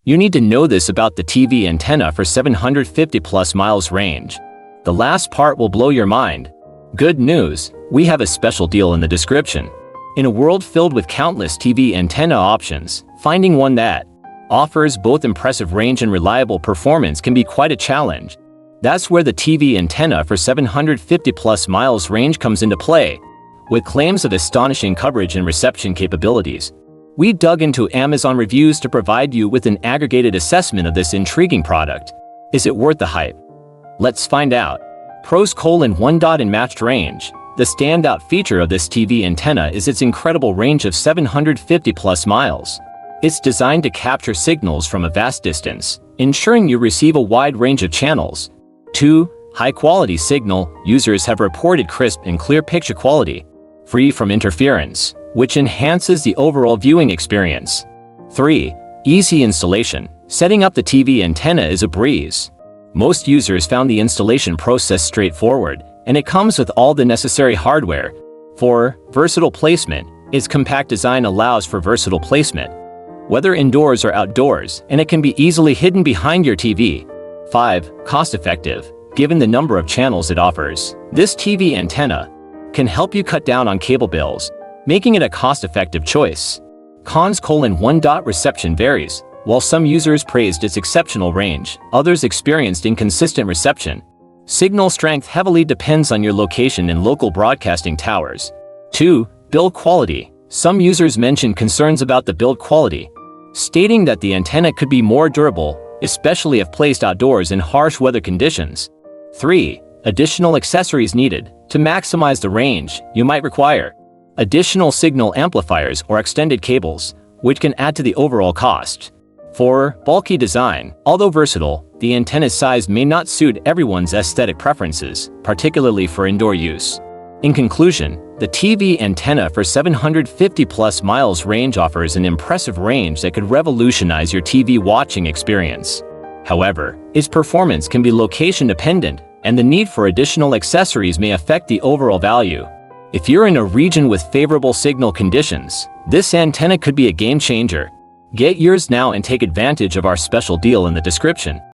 You need to know this about the TV antenna for 750 plus miles range. The last part will blow your mind. Good news, we have a special deal in the description. In a world filled with countless TV antenna options, finding one that offers both impressive range and reliable performance can be quite a challenge. That's where the TV antenna for 750 plus miles range comes into play. With claims of astonishing coverage and reception capabilities, we dug into Amazon reviews to provide you with an aggregated assessment of this intriguing product. Is it worth the hype? Let's find out. Pros: 1. Unmatched range. The standout feature of this TV antenna is its incredible range of 750 plus miles. It's designed to capture signals from a vast distance, ensuring you receive a wide range of channels. 2. High-quality signal. Users have reported crisp and clear picture quality, free from interference, which enhances the overall viewing experience. 3. Easy installation. Setting up the TV antenna is a breeze. Most users found the installation process straightforward, and it comes with all the necessary hardware. 4. Versatile placement. Its compact design allows for versatile placement, whether indoors or outdoors, and it can be easily hidden behind your TV. 5. Cost-effective. Given the number of channels it offers, this TV antenna can help you cut down on cable bills, making it a cost-effective choice. Cons: 1. Reception varies. While some users praised its exceptional range, others experienced inconsistent reception. Signal strength heavily depends on your location and local broadcasting towers. 2. Build quality. Some users mentioned concerns about the build quality, stating that the antenna could be more durable, especially if placed outdoors in harsh weather conditions. 3. Additional accessories needed. To maximize the range, you might require additional signal amplifiers or extended cables, which can add to the overall cost. 4. Bulky design. Although versatile, the antenna's size may not suit everyone's aesthetic preferences, particularly for indoor use. In conclusion, the TV antenna for 750 plus miles range offers an impressive range that could revolutionize your TV watching experience. However, its performance can be location dependent, and the need for additional accessories may affect the overall value. If you're in a region with favorable signal conditions, this antenna could be a game changer. Get yours now and take advantage of our special deal in the description.